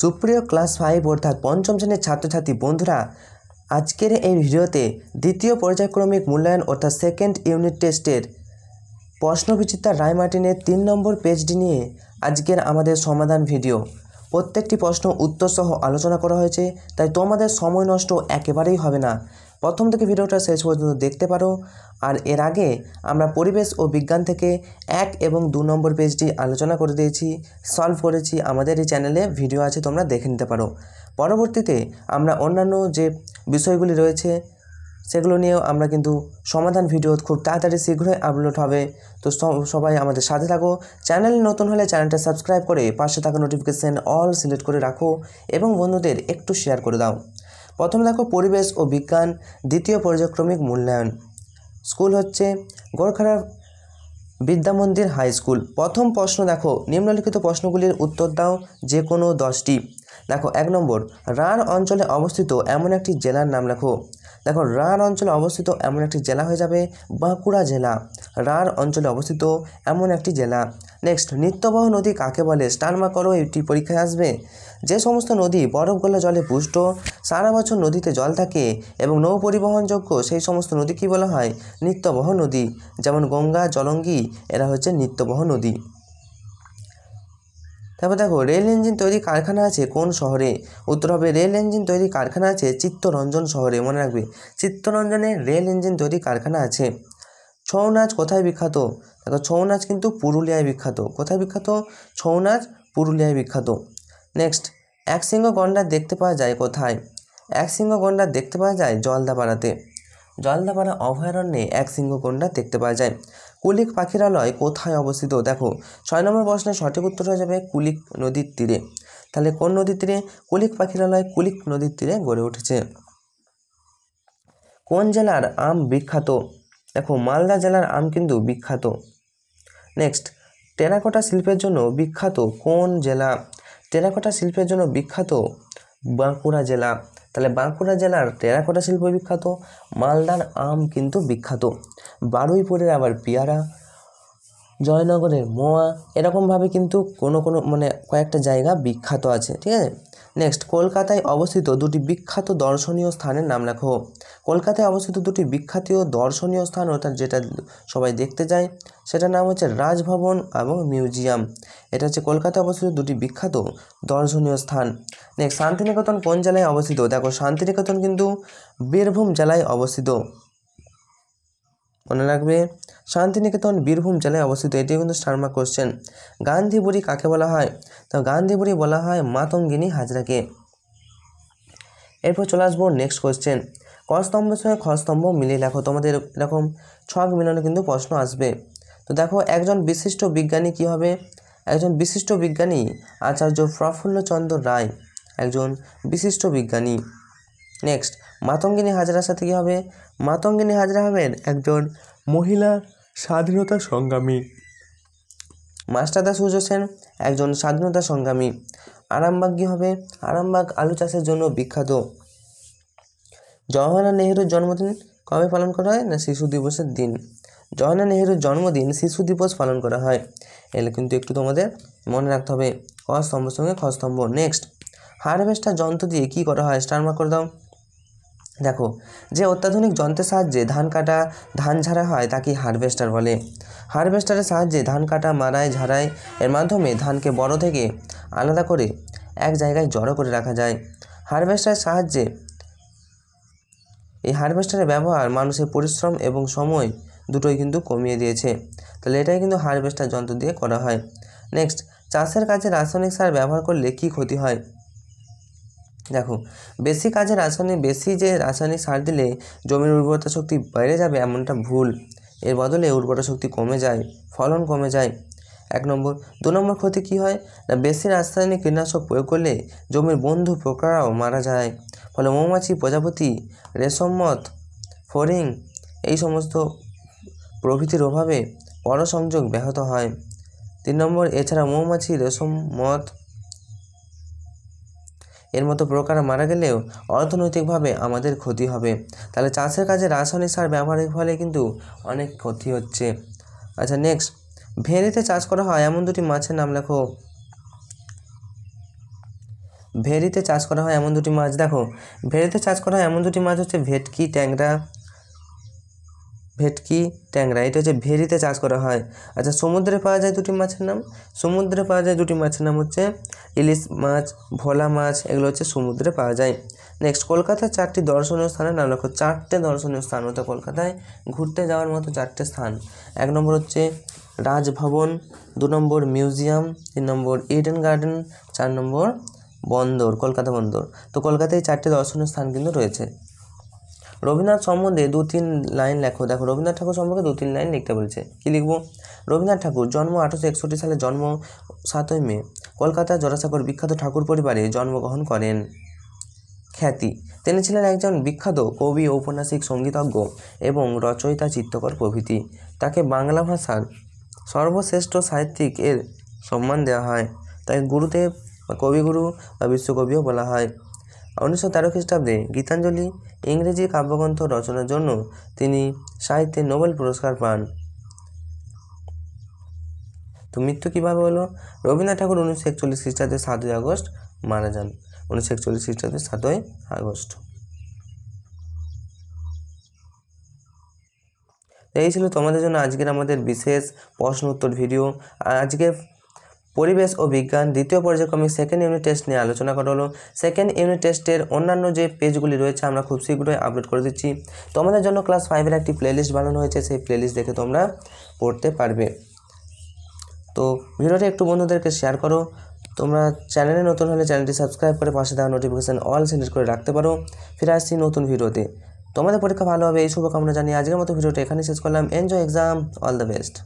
সুপ্রিয় ক্লাস 5 অর্থাৎ পঞ্চম শ্রেণীর ছাত্রছাত্রী বন্ধুরা, আজকের এই ভিডিওতে দ্বিতীয় পর্যায়ক্রমিক মূল্যায়ন অর্থাৎ সেকেন্ড ইউনিট টেস্টের প্রশ্নবিচিত্রা রায়মার্টিনের 3 নম্বর পেজটি নিয়ে আজকের আমাদের সমাধান ভিডিও। প্রত্যেকটি প্রশ্ন উত্তর সহ আলোচনা করা হয়েছে, তাই তোমাদের সময় নষ্ট একেবারেই হবে না। প্রথম থেকে ভিডিওটা শেষ পর্যন্ত দেখতে পারো। আর এর আগে আমরা পরিবেশ ও বিজ্ঞান থেকে 1 এবং 2 নম্বর পেজটি আলোচনা করে দিয়েছি, সলভ করেছি। আমাদের এই চ্যানেলে ভিডিও আছে, তোমরা দেখে নিতে পারো। পরবর্তীতে আমরা অন্যান্য যে বিষয়গুলি রয়েছে সেগুলো নিয়েও আমরা কিন্তু সমাধান ভিডিও খুব তাড়াতাড়ি শীঘ্রই আপলোড হবে। তো সবাই আমাদের সাথে থাকো। চ্যানেল নতুন হলে চ্যানেলটা সাবস্ক্রাইব করে পাশে থাকা নোটিফিকেশান অল সিলেক্ট করে রাখো এবং বন্ধুদের একটু শেয়ার করে দাও। প্রথমে দেখো পরিবেশ ও বিজ্ঞান দ্বিতীয় পর্যায়ক্রমিক মূল্যায়ন। স্কুল হচ্ছে গোরখারা বিদ্যা মন্দির হাই স্কুল। প্রথম প্রশ্ন দেখো, নিম্নলিখিত প্রশ্নগুলির উত্তর দাও যে কোনো 10টি। দেখো 1 নম্বর, রাঢ় অঞ্চলে অবস্থিত এমন একটি জেলার নাম লেখো। দেখো রাঢ় অঞ্চলে অবস্থিত এমন একটি জেলা হয়ে যাবে বাঁকুড়া জেলা। রাঢ় অঞ্চলে অবস্থিত এমন একটি জেলা। নেক্সট, নিত্যবহ নদী কাকে বলে? স্টার মার্ক করো, এটি পরীক্ষায় আসবে। যে সমস্ত নদী বরফ গলা জলে পুষ্ট, সারা বছর নদীতে জল থাকে এবং নৌ পরিবহনযোগ্য, সেই সমস্ত নদী কী বলা হয়? নিত্যবহ নদী। যেমন গঙ্গা, জলঙ্গি, এরা হচ্ছে নিত্যবহ নদী। তারপর দেখো, রেল ইঞ্জিন তৈরি কারখানা আছে কোন শহরে? উত্তর হবে রেল ইঞ্জিন তৈরি কারখানা আছে চিত্তরঞ্জন শহরে। মনে রাখবে, চিত্তরঞ্জনে রেল ইঞ্জিন তৈরি কারখানা আছে। ছৌ নাচ কোথায় বিখ্যাত? দেখো ছৌ নাচ কিন্তু পুরুলিয়ায় বিখ্যাত। কোথায় বিখ্যাত? ছৌ নাচ পুরুলিয়ায় বিখ্যাত। নেক্সট, একশৃঙ্গ গন্ডার দেখতে পাওয়া যায় কোথায়? একশৃঙ্গ গন্ডার দেখতে পাওয়া যায় জলদাপাড়াতে। জলদাপাড়া অভয়ারণ্যে একশৃঙ্গ গন্ডার দেখতে পাওয়া যায়। কুলিক পাখিরালয় কোথায় অবস্থিত? দেখো 6 নম্বর প্রশ্নের সঠিক উত্তর হয়ে যাবে কুলিক নদীর তীরে। তাহলে কোন নদীর তীরে? কুলিক পাখিরালয় কুলিক নদীর তীরে গড়ে উঠেছে। কোন জেলার আম বিখ্যাত? দেখো মালদা জেলার আম কিন্তু বিখ্যাত। নেক্সট, টেরাকোটা শিল্পের জন্য বিখ্যাত কোন জেলা? টেরাকোটা শিল্পের জন্য বিখ্যাত বাঁকুড়া জেলা। তাহলে বাঁকুড়া জেলার টেরাকোটা শিল্প বিখ্যাত, মালদার আম কিন্তু বিখ্যাত। বারুইপুরের আবার পেয়ারা, জয়নগরের মোয়া, এরকমভাবে কিন্তু কোনো কয়েকটা জায়গা বিখ্যাত আছে। ঠিক আছে। নেক্সট, কলকাতায় অবস্থিত 2টি বিখ্যাত দর্শনীয় স্থানের নাম লেখো। কলকাতায় অবস্থিত 2টি বিখ্যাত দর্শনীয় স্থান, অর্থাৎ যেটা সবাই দেখতে যায়, সেটার নাম হচ্ছে রাজভবন এবং মিউজিয়াম। এটা হচ্ছে কলকাতায় অবস্থিত 2টি বিখ্যাত দর্শনীয় স্থান। নেক্সট, শান্তিনিকেতন কোন জেলায় অবস্থিত? দেখো শান্তিনিকেতন কিন্তু বীরভূম জেলায় অবস্থিত। মনে রাখবে, শান্তিনিকেতন বীরভূম জেলায় অবস্থিত। এটিও কিন্তু স্টার মার্ক কোশ্চেন। গান্ধী বুড়ি কাকে বলা হয়? তো গান্ধী বুড়ি বলা হয় মাতঙ্গিনী হাজরাকে। এরপর চলে আসবো নেক্সট কোশ্চেন। ক স্তম্ভের সঙ্গে খ স্তম্ভ মিলিয়ে লেখো। তোমাদের এরকম ছক মিলানো কিন্তু প্রশ্ন আসবে। তো দেখো, একজন বিশিষ্ট বিজ্ঞানী কি হবে? একজন বিশিষ্ট বিজ্ঞানী আচার্য প্রফুল্লচন্দ্র রায়, একজন বিশিষ্ট বিজ্ঞানী। নেক্সট, মাতঙ্গিনী হাজরার সাথে কী হবে? মাতঙ্গিনী হাজরা হবেন একজন মহিলা স্বাধীনতা সংগ্রামী। মাস্টারদা সূর্য সেন একজন স্বাধীনতা সংগ্রামী। আরামবাগ কী হবে? আরামবাগ আলু চাষের জন্য বিখ্যাত। জওহরলাল নেহরুর জন্মদিন কবে পালন করা হয়? না শিশু দিবসের দিন। জওহরলাল নেহরুর জন্মদিন শিশু দিবস পালন করা হয়। এগুলো কিন্তু একটু তোমাদের মনে রাখতে হবে। ক স্তম্ভের সঙ্গে খ স্তম্ভ। নেক্সট, হারভেস্টার যন্ত্র দিয়ে কী করা হয়? স্টার মার্ক করে দাও। দেখো, যে অত্যাধুনিক যন্ত্রের সাহায্যে ধান কাটা ধান ঝাড়া হয় তাকে হারভেস্টার বলে। হারভেস্টারের সাহায্যে ধান কাটা, মাড়াই, ঝাড়াই এর মাধ্যমে ধানকে বড় থেকে আলাদা করে এক জায়গায় জড়ো করে রাখা যায়। হারভেস্টারের সাহায্যে এই হারভেস্টারের ব্যবহার মানুষের পরিশ্রম এবং সময় দুটোই কিন্তু কমিয়ে দিয়েছে। তাহলে এটাই কিন্তু হারভেস্টার যন্ত্র দিয়ে করা হয়। নেক্সট, চাষের কাজে রাসায়নিক সার ব্যবহার করলে কী ক্ষতি হয়? দেখো, বেশি রাসায়নিক সার দিলে জমির উর্বরতা শক্তি বেড়ে যাবে এমনটা ভুল। এর বদলে উর্বরতা শক্তি কমে যায়, ফলন কমে যায়। 1 নম্বর। 2 নম্বর ক্ষতি কী হয়? না বেশি রাসায়নিক কীটনাশক প্রয়োগ করলে জমির বন্ধু পোকারাও মারা যায়। ফলে মৌমাছি, প্রজাপতি, রেশম মথ, ফড়িং এই সমস্ত প্রভৃতির অভাবে পরসংযোগ ব্যাহত হয়। 3 নম্বর। এছাড়া মৌমাছি, রেশম মথ এর মতো প্রকার মারা গেলেও অর্থনৈতিকভাবে আমাদের ক্ষতি হবে। তাহলে চাষের কাজে রাসায়নিক সার ব্যবহারের ফলে কিন্তু অনেক ক্ষতি হচ্ছে। আচ্ছা নেক্সট, ভেড়িতে চাষ করা হয় এমন 2টি মাছের নাম লেখো। ভেরিতে চাষ করা হয় এমন দুটি মাছ। দেখো ভেরিতে চাষ করা হয় এমন দুটি মাছ হচ্ছে ভেটকি ট্যাংরা, এটা হচ্ছে ভেরিতে চাষ করা হয়। আচ্ছা, সমুদ্রে পাওয়া যায় দুটি মাছের নাম। সমুদ্রে পাওয়া যায় দুটি মাছের নাম হচ্ছে ইলিশ মাছ, ভোলা মাছ, এগুলো হচ্ছে সমুদ্রে পাওয়া যায়। নেক্সট, কলকাতার 4টি দর্শনীয় স্থানের নাম লেখো। 4টে দর্শনীয় স্থান, অর্থাৎ কলকাতায় ঘুরতে যাওয়ার মতো 4টে স্থান। 1 নম্বর হচ্ছে রাজভবন, 2 নম্বর মিউজিয়াম, 3 নম্বর ইডেন গার্ডেন, 4 নম্বর বন্দর, কলকাতা বন্দর। তো কলকাতায় 4টে দর্শনীয় স্থান কিন্তু রয়েছে। রবীন্দ্রনাথ সম্বন্ধে 2-3 লাইন লেখো। দেখো রবীন্দ্রনাথ ঠাকুর সম্পর্কে 2-3 লাইন লিখতে বলেছে। কী লিখবো? রবীন্দ্রনাথ ঠাকুর জন্ম 1861 সালে, জন্ম 7ই মে, কলকাতার জোড়াসাঁকোর বিখ্যাত ঠাকুর পরিবারে জন্মগ্রহণ করেন। খ্যাতি, তিনি ছিলেন একজন বিখ্যাত কবি, ঔপন্যাসিক, সঙ্গীতজ্ঞ এবং রচয়িতা, চিত্রকর প্রভৃতি। তাকে বাংলা ভাষার সর্বশ্রেষ্ঠ সাহিত্যিক এর সম্মান দেওয়া হয়। তাই গুরুদেব বা কবিগুরু বা বিশ্বকবিও বলা হয়। 1913 খ্রিস্টাব্দে গীতাঞ্জলি ইংরেজি কাব্যগ্রন্থ রচনার জন্য তিনি সাহিত্যে নোবেল পুরস্কার পান। তো মৃত্যু কীভাবে হলো? রবীন্দ্রনাথ ঠাকুর 1941 খ্রিস্টাব্দে 7ই আগস্ট মারা যান। 1941 খ্রিস্টাব্দে 7ই আগস্ট। এই ছিল তোমাদের জন্য আজকের আমাদের বিশেষ প্রশ্ন উত্তর ভিডিও। আর আজকে পরিবেশ ও বিজ্ঞান দ্বিতীয় পর্যায়ক্রমিক সেকেন্ড ইউনিট টেস্ট নিয়ে আলোচনা করা হলো। সেকেন্ড ইউনিট টেস্টের অন্যান্য যে পেজগুলি রয়েছে আমরা খুব শীঘ্রই আপলোড করে দিচ্ছি। তোমাদের জন্য ক্লাস 5-এর একটি প্লেলিস্ট বানানো হয়েছে, সেই প্লেলিস্ট দেখে তোমরা পড়তে পারবে। তো ভিডিওটি একটু বন্ধুদেরকে শেয়ার করো। তোমরা চ্যানেলে নতুন হলে চ্যানেলটি সাবস্ক্রাইব করে পাশে দেওয়া নোটিফিকেশান অল সিলেক্ট করে রাখতে পারো। ফিরে আসছি নতুন ভিডিওতে। তোমাদের পরীক্ষা ভালো হবে এই শুভকামনা জানিয়ে আজকের মতো ভিডিওটা এখানে শেষ করলাম। Enjoy exam, all the best.